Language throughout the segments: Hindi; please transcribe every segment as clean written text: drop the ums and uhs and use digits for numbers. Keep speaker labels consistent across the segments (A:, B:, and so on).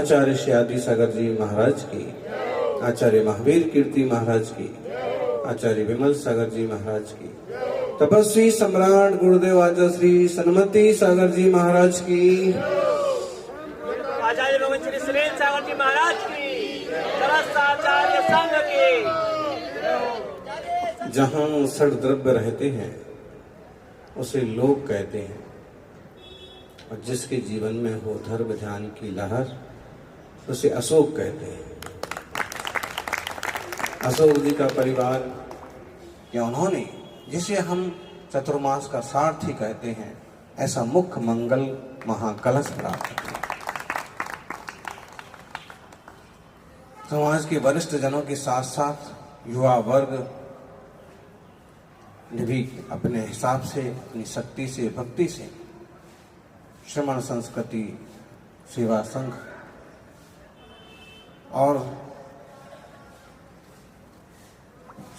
A: आचार्य श्री आदि सागर जी महाराज की, आचार्य महावीर कीर्ति महाराज की, आचार्य विमल सागर जी महाराज की, तपस्वी सम्राट गुरुदेव आचार्य श्री सन्मति सागर जी महाराज की,
B: आचार्य भगवान श्री सुरेंद्र सागर जी महाराज की, समस्त आचार्य संघ की।
A: जहां षड द्रव्य रहते हैं उसे लोग कहते हैं, और जिसके जीवन में हो धर्म ध्यान की लहर उसे अशोक कहते हैं। अशोक जी का परिवार या उन्होंने, जिसे हम चतुर्मास का सारथी कहते हैं, ऐसा मुख्य मंगल महाकलश प्राप्त किया। समाज के वरिष्ठ जनों के साथ साथ युवा वर्ग ने भी अपने हिसाब से, अपनी शक्ति से, भक्ति से श्रमण संस्कृति सेवा संघ और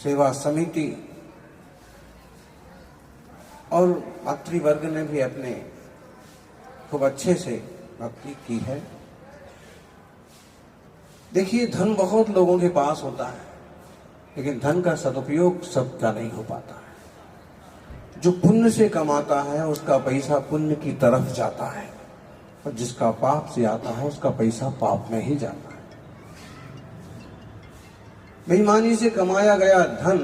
A: सेवा समिति और मातृवर्ग ने भी अपने खूब अच्छे से भक्ति की है। देखिए, धन बहुत लोगों के पास होता है, लेकिन धन का सदुपयोग सबका नहीं हो पाता है। जो पुण्य से कमाता है उसका पैसा पुण्य की तरफ जाता है, और जिसका पाप से आता है उसका पैसा पाप में ही जाता है। बेईमानी से कमाया गया धन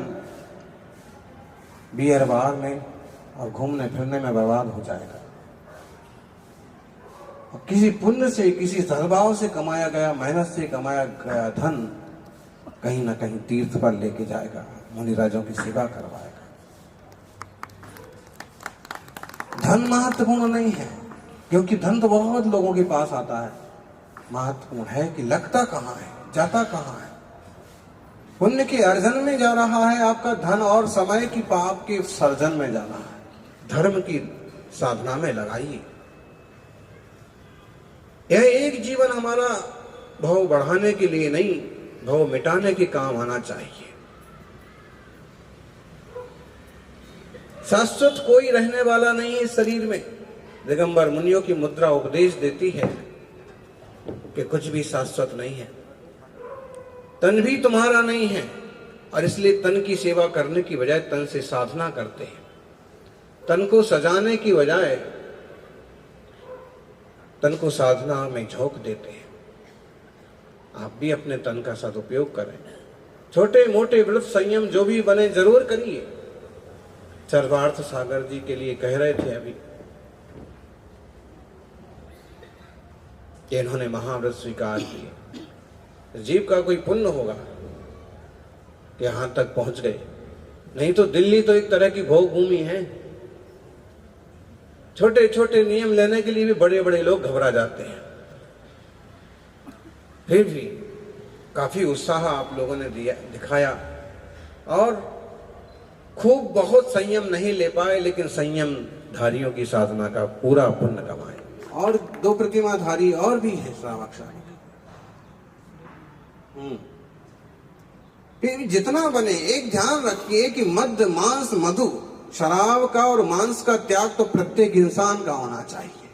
A: बियर बार में और घूमने फिरने में बर्बाद हो जाएगा, और किसी पुण्य से, किसी सद्भाव से कमाया गया, मेहनत से कमाया गया धन कहीं ना कहीं तीर्थ पर लेके जाएगा, मुनिराजों की सेवा करवाएगा। धन महत्वपूर्ण नहीं है, क्योंकि धन तो बहुत लोगों के पास आता है। महत्वपूर्ण है कि लगता कहाँ है, जाता कहाँ है। पुण्य के अर्जन में जा रहा है आपका धन, और समय की पाप के सर्जन में जाना है। धर्म की साधना में लगाइए। यह एक जीवन हमारा भाव बढ़ाने के लिए नहीं, भाव मिटाने के काम आना चाहिए। शाश्वत कोई रहने वाला नहीं है शरीर में। दिगंबर मुनियों की मुद्रा उपदेश देती है कि कुछ भी शाश्वत नहीं है। तन भी तुम्हारा नहीं है, और इसलिए तन की सेवा करने की बजाय तन से साधना करते हैं। तन को सजाने की बजाय तन को साधना में झोंक देते हैं। आप भी अपने तन का सदुपयोग करें। छोटे मोटे व्रत संयम जो भी बने जरूर करिए। सर्वार्थ सागर जी के लिए कह रहे थे अभी कि इन्होंने महाव्रत स्वीकार किए। जीव का कोई पुण्य होगा कि यहां तक पहुंच गए, नहीं तो दिल्ली तो एक तरह की भोग भूमि है। छोटे छोटे नियम लेने के लिए भी बड़े बड़े लोग घबरा जाते हैं। फिर भी काफी उत्साह आप लोगों ने दिखाया, और खूब बहुत संयम नहीं ले पाए, लेकिन संयम धारियों की साधना का पूरा पुण्य कमाए। और 2 प्रतिमाधारी और भी है श्रावक। फिर जितना बने, एक ध्यान रखिए कि मद्य मांस मधु शराब का और मांस का त्याग तो प्रत्येक इंसान का होना चाहिए।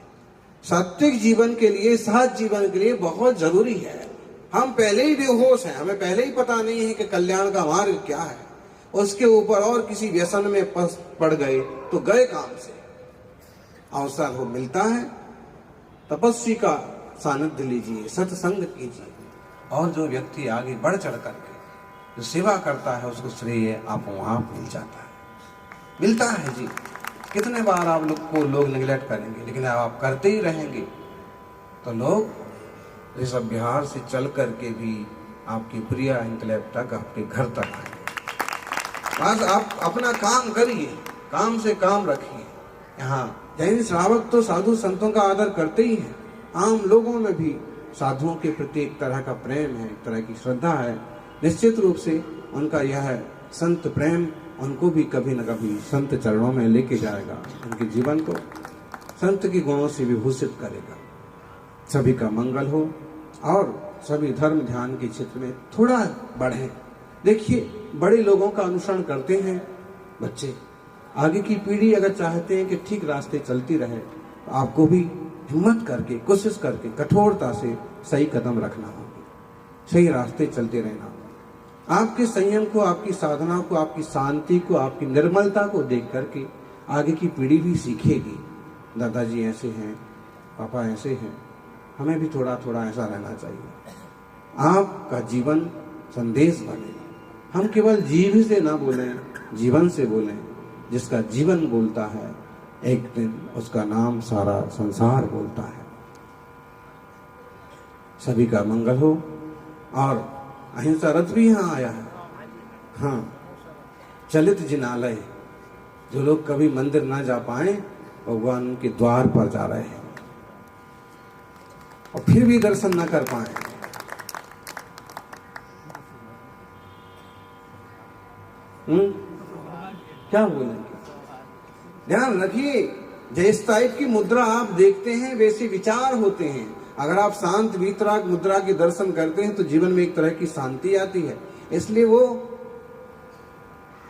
A: सात्विक जीवन के लिए, सहज जीवन के लिए बहुत जरूरी है। हम पहले ही बेहोश हैं, हमें पहले ही पता नहीं है कि कल्याण का मार्ग क्या है। उसके ऊपर और किसी व्यसन में पड़ गए तो गए काम से। अवसर हो मिलता है, तपस्वी का सानिध्य लीजिए, सत्संग कीजिए, और जो व्यक्ति आगे बढ़ चढ़ करके जो सेवा करता है उसको श्रेय आपको आप मिल जाता है, मिलता है जी। कितने बार आप लोग को लोग निगलेक्ट करेंगे, लेकिन आप करते ही रहेंगे तो लोग ऋषभ बिहार से चल करके भी आपकी प्रिया इंकलेब तक, आपके घर तक आएंगे। बस आप अपना काम करिए, काम से काम रखिए। यहाँ जैन श्रावक तो साधु संतों का आदर करते ही हैं। आम लोगों में भी साधुओं के प्रति एक तरह का प्रेम है, एक तरह की श्रद्धा है। निश्चित रूप से उनका यह संत प्रेम उनको भी कभी न कभी संत चरणों में लेके जाएगा, उनके जीवन को संत के गुणों से विभूषित करेगा। सभी का मंगल हो, और सभी धर्म ध्यान के क्षेत्र में थोड़ा बढ़े। देखिए, बड़े लोगों का अनुसरण करते हैं बच्चे। आगे की पीढ़ी अगर चाहते हैं कि ठीक रास्ते चलती रहे, तो आपको भी हिम्मत करके, कोशिश करके, कठोरता से सही कदम रखना होगा, सही रास्ते चलते रहना होगा। आपके संयम को, आपकी साधना को, आपकी शांति को, आपकी निर्मलता को देख करके आगे की पीढ़ी भी सीखेगी। दादाजी ऐसे हैं, पापा ऐसे हैं, हमें भी थोड़ा थोड़ा ऐसा रहना चाहिए। आपका जीवन संदेश बने। हम केवल जीभ से ना बोलें, जीवन से बोलें। जिसका जीवन बोलता है, एक दिन उसका नाम सारा संसार बोलता है। सभी का मंगल हो। और अहिंसा रथ भी यहाँ आया है। हाँ, चलित जिनालय, जो लोग कभी मंदिर ना जा पाए, भगवान के द्वार पर जा रहे हैं और फिर भी दर्शन न कर पाए। क्या बोलेंगे? ध्यान रखिए, जिस टाइप की मुद्रा आप देखते हैं वैसे विचार होते हैं। अगर आप शांत वीतराग मुद्रा के दर्शन करते हैं तो जीवन में एक तरह की शांति आती है। इसलिए वो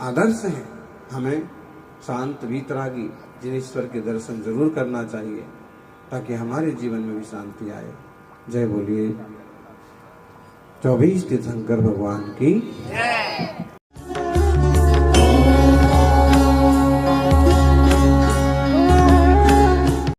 A: आदर्श है। हमें शांत वीतरागी जिनेश्वर के दर्शन जरूर करना चाहिए ताकि हमारे जीवन में भी शांति आए। जय बोलिए 24 तीर्थंकर भगवान की जय।